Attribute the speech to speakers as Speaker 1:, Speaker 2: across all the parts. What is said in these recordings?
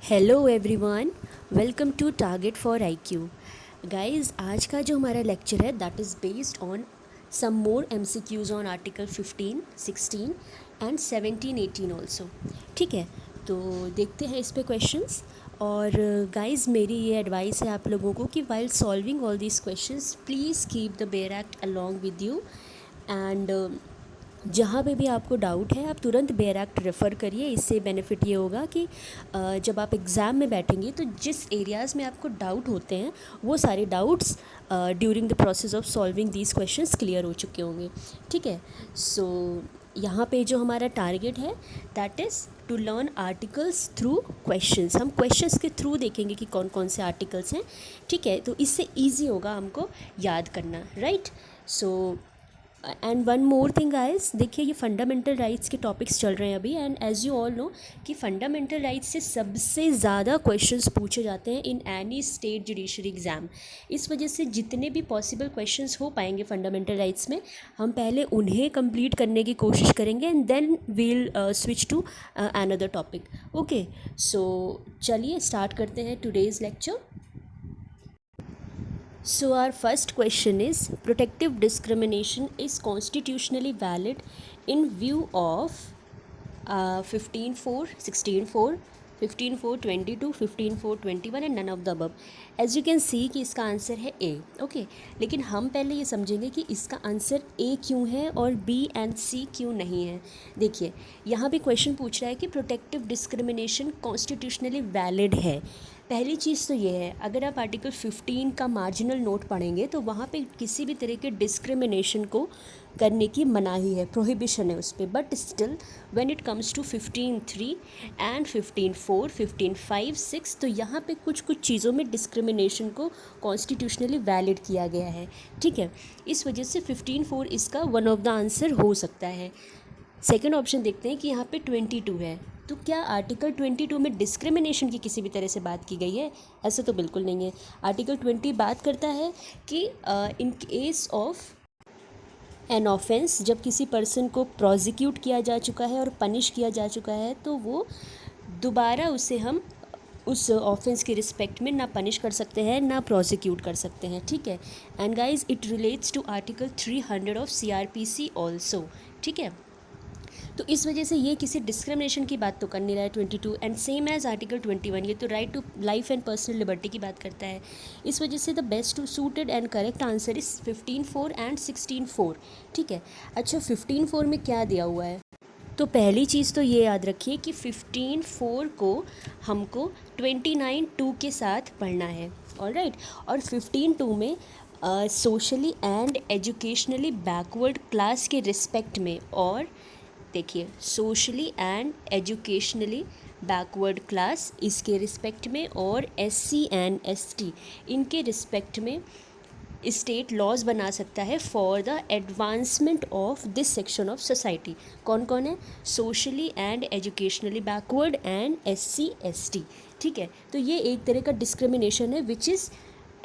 Speaker 1: Hello everyone, welcome to target for IQ. Guys, आज का जो हमारा लेक्चर है that is based on some more MCQs on article 15, 16 and 17, 18 also. ठीक है, तो देखते हैं इस पे क्वेश्चंस। और गाइस, मेरी ये एडवाइस है आप लोगों को कि while solving all these questions please keep the bare act along with you. And जहाँ पे भी आपको डाउट है आप तुरंत बेयर एक्ट रेफ़र करिए। इससे बेनिफिट ये होगा कि जब आप एग्ज़ाम में बैठेंगे तो जिस एरियाज़ में आपको डाउट होते हैं वो सारे doubts during the process of solving these questions clear हो चुके होंगे। ठीक है, सो यहाँ पे जो हमारा टारगेट है that is to learn articles through questions. हम क्वेश्चंस के थ्रू देखेंगे कि कौन कौन से आर्टिकल्स हैं। ठीक है, तो इससे ईजी होगा हमको याद करना, right. So and one more thing guys, देखिए ये फंडामेंटल राइट्स के टॉपिक्स चल रहे हैं अभी। And as you all know कि फंडामेंटल राइट्स से सबसे ज़्यादा क्वेश्चंस पूछे जाते हैं in any state judiciary exam. इस वजह से जितने भी पॉसिबल क्वेश्चंस हो पाएंगे फंडामेंटल राइट्स में, हम पहले उन्हें कंप्लीट करने की कोशिश करेंगे and then we'll switch to another topic. Okay, so चलिए स्टार्ट करते हैं today's lecture. So our first question is, protective discrimination is constitutionally valid in view of 15(4), 16(4), 15(4), 22, 15(4), 21 and none of the above। As you can see कि इसका answer है ए। Okay, लेकिन हम पहले ये समझेंगे कि इसका आंसर ए क्यों है और बी एंड सी क्यों नहीं है। देखिए, यहाँ पे क्वेश्चन पूछ रहा है कि प्रोटेक्टिव डिस्क्रिमिनेशन कॉन्स्टिट्यूशनली वैलिड है। पहली चीज़ तो ये है, अगर आप आर्टिकल 15 का मार्जिनल नोट पढ़ेंगे तो वहाँ पे किसी भी तरह के डिस्क्रिमिनेशन को करने की मनाही है, प्रोहिबिशन है उस पर। But still when it comes to 15(3) and 15(4), 15(5), 6, तो यहाँ पे कुछ कुछ चीज़ों में डिस्क्रिमिनेशन को कॉन्स्टिट्यूशनली वैलिड किया गया है। ठीक है, इस वजह से 15(4) इसका वन ऑफ द आंसर हो सकता है। सेकेंड ऑप्शन देखते हैं कि यहाँ पे 22 है, तो क्या आर्टिकल 22 में डिस्क्रिमिनेशन की किसी भी तरह से बात की गई है? ऐसा तो बिल्कुल नहीं है। आर्टिकल 20 बात करता है कि in case of an offence, जब किसी पर्सन को प्रोसिक्यूट किया जा चुका है और पनिश किया जा चुका है तो वो दोबारा उसे हम उस ऑफेंस के रिस्पेक्ट में ना पनिश कर सकते हैं ना प्रोसिक्यूट कर सकते हैं। ठीक है, and guys it relates to article 300 of CRPC also. ठीक है, तो इस वजह से ये किसी डिस्क्रिमिनेशन की बात तो कर नहीं रहा है 22। एंड सेम एज आर्टिकल 21, ये तो right to life and personal liberty की बात करता है। इस वजह से the best suited and correct answer is 15(4) and 16(4). ठीक है, अच्छा 15(4) में क्या दिया हुआ है? तो पहली चीज़ तो ये याद रखिए कि 15(4) को हमको 29(2) के साथ पढ़ना है, ऑलराइट। और 15(2) में socially and educationally backward class के रिस्पेक्ट में, और देखिए socially and educationally backward class इसके रिस्पेक्ट में, और SC एंड ST इनके रिस्पेक्ट में स्टेट लॉज बना सकता है for the advancement of this section of society. कौन कौन है? Socially and educationally backward and SC ST। ठीक है, तो ये एक तरह का डिस्क्रिमिनेशन है which is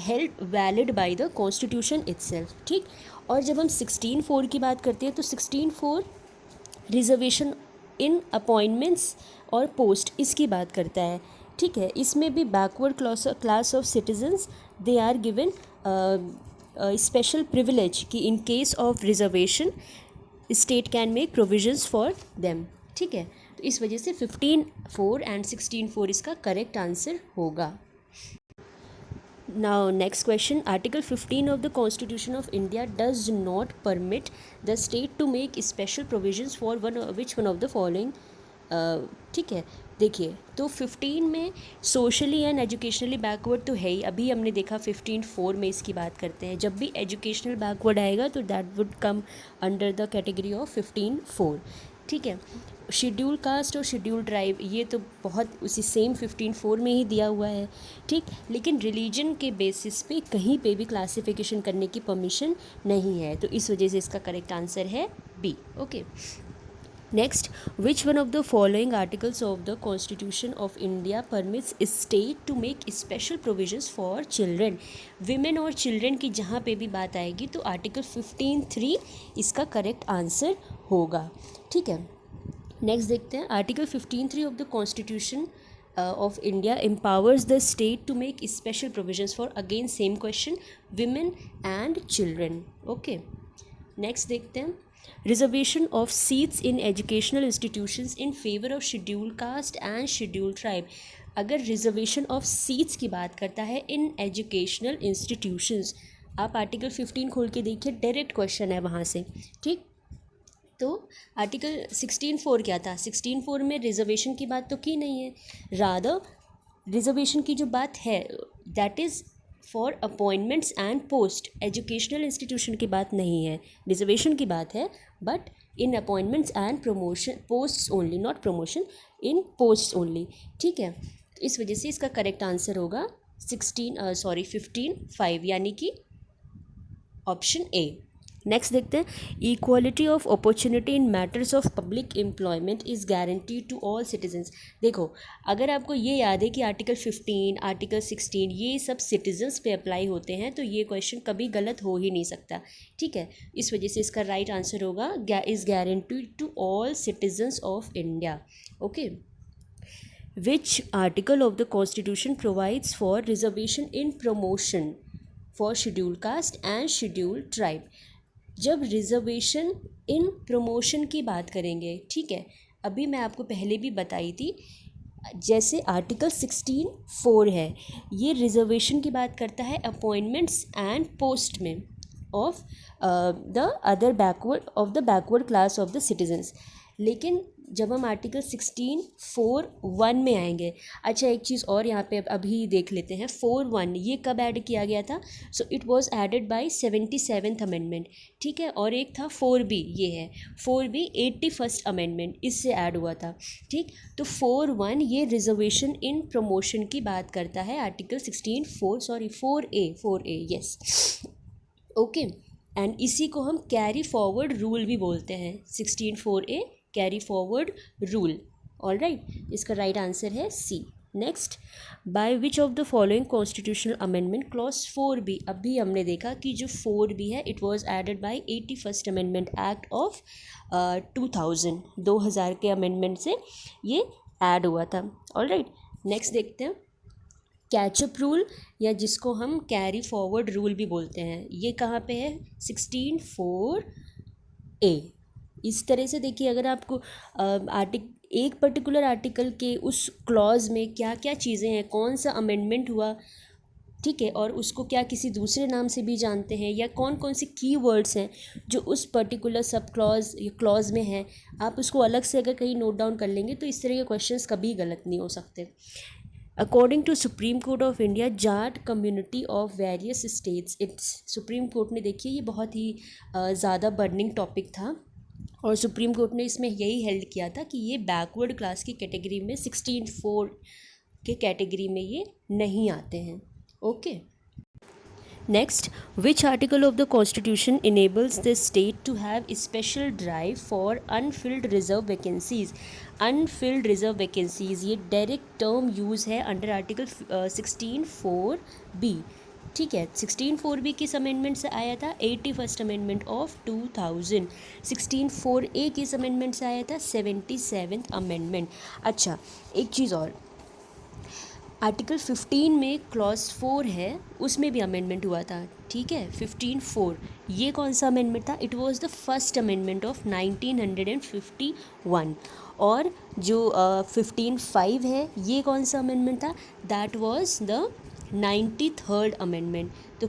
Speaker 1: held valid by the constitution itself. ठीक, और जब हम 16(4) की बात करते हैं तो 16(4) रिजर्वेशन इन अपॉइंटमेंट्स और पोस्ट इसकी बात करता है। ठीक है, इसमें भी backward class of citizens they are given special privilege कि in case of reservation state can make provisions for them. ठीक है, तो इस वजह से 15(4) एंड 16(4) इसका करेक्ट आंसर होगा। Now next question, Article 15 of the Constitution of India does not permit the state to make special provisions for which one of the following। ठीक है, देखिए तो 15 में सोशली एंड एजुकेशनली बैकवर्ड तो है ही। अभी हमने देखा 15(4) में इसकी बात करते हैं। जब भी एजुकेशनल बैकवर्ड आएगा तो that would come under the category of 15(4). ठीक है, शेड्यूल कास्ट और शेड्यूल ट्राइब ये तो बहुत उसी सेम 15(4) में ही दिया हुआ है। ठीक, लेकिन रिलीजन के बेसिस पे कहीं पे भी क्लासिफिकेशन करने की परमिशन नहीं है, तो इस वजह से इसका करेक्ट आंसर है B. Okay, next, which one of the following articles of the constitution of India permits state to make special provisions for children. Women और चिल्ड्रेन की जहाँ पे भी बात आएगी तो आर्टिकल 15(3) इसका करेक्ट आंसर होगा। ठीक है, नेक्स्ट देखते हैं, article 15(3) of the constitution of India empowers the state to make special provisions for, again same question, women and children. Okay, next देखते हैं, reservation of seats in educational institutions in favor of scheduled caste and scheduled tribe. अगर reservation of seats की बात करता है in educational institutions, आप article 15 खोल के देखिए, डायरेक्ट क्वेश्चन है वहाँ से, ठीक। तो आर्टिकल 16(4) क्या था, 16(4) में रिजर्वेशन की बात तो की नहीं है, रादर रिजर्वेशन की जो बात है that is for appointments and post, educational institution की बात नहीं है, रिजर्वेशन की बात है, but in appointments and promotion posts only, not promotion, in posts only, ठीक है। तो इस वजह से इसका करेक्ट आंसर होगा 15(5) यानी कि ऑप्शन ए। नेक्स्ट देखते हैं, equality of opportunity in matters of public employment is guaranteed to all citizens. देखो, अगर आपको ये याद है कि आर्टिकल 15, आर्टिकल 16 ये सब सिटीजन्स पे अप्लाई होते हैं, तो ये क्वेश्चन कभी गलत हो ही नहीं सकता, ठीक है। इस वजह से इसका राइट आंसर होगा is guaranteed to all citizens of India. Okay, which article of the constitution provides for reservation in promotion for scheduled caste and scheduled tribe? जब रिजर्वेशन इन प्रमोशन की बात करेंगे, ठीक है, अभी मैं आपको पहले भी बताई थी, जैसे आर्टिकल 16(4) है, ये रिजर्वेशन की बात करता है अपॉइंटमेंट्स एंड पोस्ट में of the other backward class of the citizens. लेकिन जब हम आर्टिकल 16(4)(1) में आएंगे, अच्छा एक चीज़ और यहाँ पे अभी देख लेते हैं, 4(1) ये कब ऐड किया गया था, so it was added by 77th amendment, ठीक है। और एक था 4(b), ये है 4(b) 81st अमेंडमेंट, इससे ऐड हुआ था, ठीक। तो 4(1) ये रिजर्वेशन इन प्रमोशन की बात करता है, article 4A yes, okay. And इसी को हम कैरी फॉरवर्ड रूल भी बोलते हैं, 16(4A) carry forward rule, all right, इसका राइट आंसर है C. Next, by which of the following constitutional amendment clause 4(b), अभी हमने देखा कि जो 4(b) है it was added by 81st amendment act of 2000 के अमेंडमेंट से ये ऐड हुआ था, ऑल राइट। नेक्स्ट देखते हैं, कैचअप रूल या जिसको हम कैरी फॉरवर्ड रूल भी बोलते हैं, ये कहाँ पे है, 16(4)A। इस तरह से देखिए, अगर आपको एक पर्टिकुलर आर्टिकल के उस क्लॉज में क्या क्या चीज़ें हैं, कौन सा अमेंडमेंट हुआ, ठीक है, और उसको क्या किसी दूसरे नाम से भी जानते हैं, या कौन कौन से कीवर्ड्स हैं जो उस पर्टिकुलर सब क्लॉज या क्लॉज में हैं, आप उसको अलग से अगर कहीं नोट डाउन कर लेंगे तो इस तरह के क्वेश्चंस कभी गलत नहीं हो सकते। According to Supreme Court of India, Jat community of various states, it's, Supreme Court ने देखिए ये बहुत ही ज़्यादा बर्निंग टॉपिक था, और सुप्रीम कोर्ट ने इसमें यही हेल्ड किया था कि ये बैकवर्ड क्लास की कैटेगरी में 16(4) के कैटेगरी में ये नहीं आते हैं, okay. Next, which article of the constitution enables the state to have special drive for unfilled reserve vacancies. Unfilled reserve vacancies ये डायरेक्ट टर्म यूज़ है अंडर आर्टिकल 16(4)B, ठीक है। 16(4)B किस अमेंडमेंट से आया था, 81st अमेंडमेंट ऑफ 2000। 16(4)A किस amendment से आया था, 77th अमेंडमेंट। अच्छा एक चीज़ और, आर्टिकल 15 में क्लॉज 4 है, उसमें भी अमेंडमेंट हुआ था, ठीक है, 15(4), ये कौन सा अमेंडमेंट था, it was the first amendment of 1951। और जो 15(5) है ये कौन सा अमेंडमेंट था, that was the 93rd amendment. तो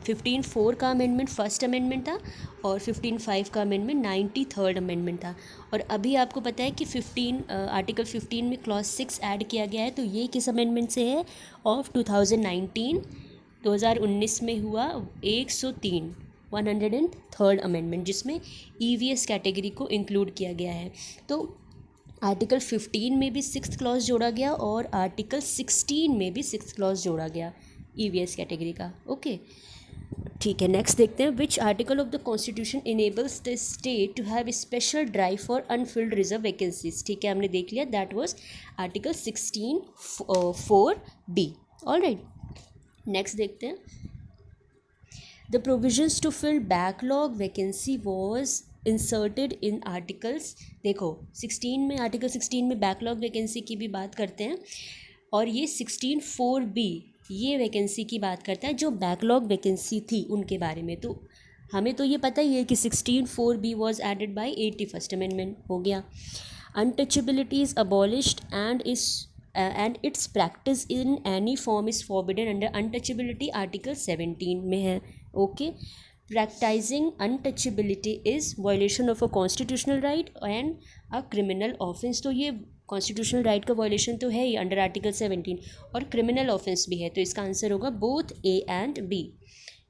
Speaker 1: 15(4) का अमेंडमेंट फर्स्ट अमेंडमेंट था और 15(5) का अमेंडमेंट 93rd अमेंडमेंट था। और अभी आपको पता है कि आर्टिकल 15 में क्लॉज 6 ऐड किया गया है, तो ये किस अमेंडमेंट से है, ऑफ 2019 में हुआ 103rd अमेंडमेंट, जिसमें EVS कैटेगरी को इंक्लूड किया गया है। तो आर्टिकल 15 में भी 6th क्लॉज जोड़ा गया और आर्टिकल 16 में भी 6th क्लॉज जोड़ा गया EVS कैटेगरी का, ओके, ठीक है। नेक्स्ट देखते हैं, which article of the constitution enables the state to have special drive for unfilled reserve vacancies, ठीक है, हमने देख लिया, that was article 16(4)B, all right. Next देखते हैं, the provisions to fill backlog vacancy was inserted in articles, देखो 16 में, article 16 में बैकलॉग वैकेंसी की भी बात करते हैं, और ये 16(4)(b ये वैकेंसी की बात करता है जो बैकलॉग वैकेंसी थी उनके बारे में। तो हमें तो ये पता ही है कि 16(4)(b was added by 81st amendment हो गया। Untouchability is abolished and it's practice in any form is forbidden under untouchability article 17 में है। Okay, practising untouchability is violation of a constitutional right and a criminal offence. तो ये constitutional right का violation तो है ही under article 17 और criminal offence भी है। तो इसका आंसर होगा both A and B.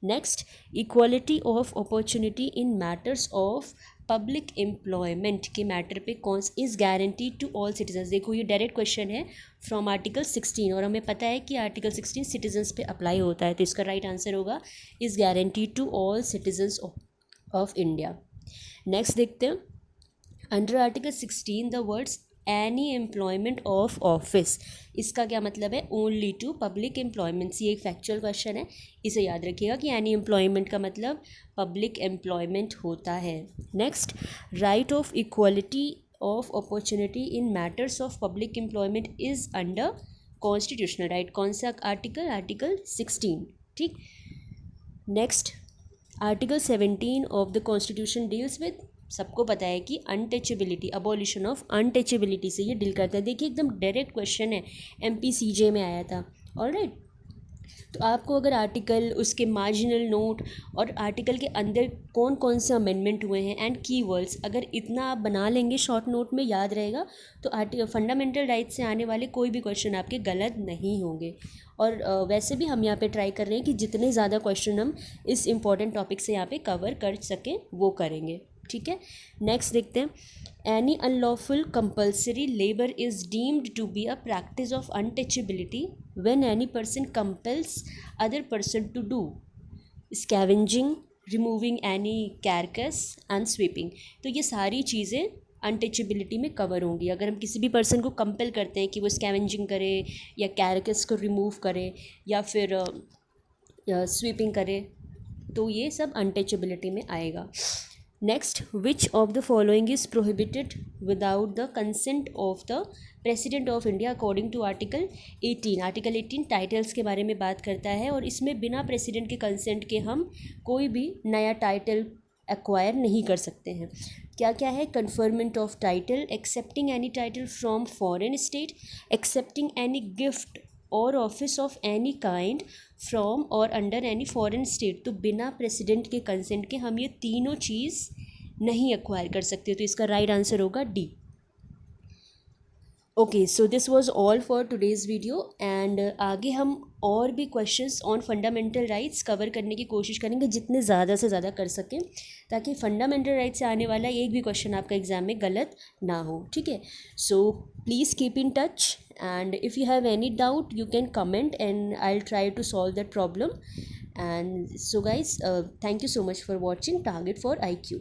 Speaker 1: Next, equality of opportunity in matters of public employment के मैटर पे कौन is guaranteed to all citizens. देखो ये डायरेक्ट क्वेश्चन है फ्रॉम आर्टिकल 16 और हमें पता है कि आर्टिकल 16 सिटीजन्स पे अप्लाई होता है। तो इसका राइट आंसर होगा is guaranteed to all citizens of India. Next देखते हैं, under article 16 the words any employment of office, इसका क्या मतलब है? Only to public employments. ये एक फैक्चुअल क्वेश्चन है, इसे याद रखिएगा कि एनी एम्प्लॉयमेंट का मतलब पब्लिक एम्प्लॉयमेंट होता है। Next, right of equality of opportunity in matters of public employment is under constitutional right. कौन सा आर्टिकल? आर्टिकल 16। ठीक। Next, article 17 of the constitution deals with, सबको पता है कि अनटचेबिलिटी, अबॉलिशन ऑफ अनटचेबिलिटी से ये डील करता है। देखिए एकदम डायरेक्ट क्वेश्चन है, MPCJ में आया था। ऑलराइट, तो आपको अगर आर्टिकल, उसके मार्जिनल नोट और आर्टिकल के अंदर कौन कौन से अमेंडमेंट हुए हैं एंड कीवर्ड्स, अगर इतना आप बना लेंगे शॉर्ट नोट में, याद रहेगा, तो फंडामेंटल राइट से आने वाले कोई भी क्वेश्चन आपके गलत नहीं होंगे। और वैसे भी हम यहाँ पे ट्राई कर रहे हैं कि जितने ज़्यादा क्वेश्चन हम इस इम्पॉर्टेंट टॉपिक से यहाँ पे कवर कर सकें वो करेंगे। ठीक है, नेक्स्ट देखते हैं, any unlawful compulsory labour is deemed to be a practice of untouchability when any person compels other person to do scavenging, removing any carcass and sweeping. तो ये सारी चीज़ें अनटचेबिलिटी में कवर होंगी। अगर हम किसी भी पर्सन को कंपेल करते हैं कि वो स्कैवेंजिंग करे या कैरकस को रिमूव करे या फिर स्वीपिंग करे, तो ये सब अनटचेबिलिटी में आएगा। Next, which of the following is prohibited without the consent of the president of India according to article 18। आर्टिकल 18 टाइटल्स के बारे में बात करता है और इसमें बिना प्रेसिडेंट के कंसेंट के हम कोई भी नया टाइटल एक्वायर नहीं कर सकते हैं। क्या क्या है? Conferment of title, accepting any title from foreign state, accepting any gift or office of any kind from or under any foreign state. तो बिना प्रेसिडेंट के कंसेंट के हम ये तीनों चीज़ नहीं एक्वायर कर सकते। तो इसका राइट आंसर होगा D. Okay, so this was all for today's video and आगे हम और भी questions on fundamental rights cover करने की कोशिश करेंगे जितने ज़्यादा से ज़्यादा कर सकें, ताकि फंडामेंटल राइट्स से आने वाला एक भी क्वेश्चन आपका एग्जाम में गलत ना हो। ठीक है, so please keep in touch and if you have any doubt you can comment and I'll try to solve that problem. And so guys, thank you so much for watching Target for IQ.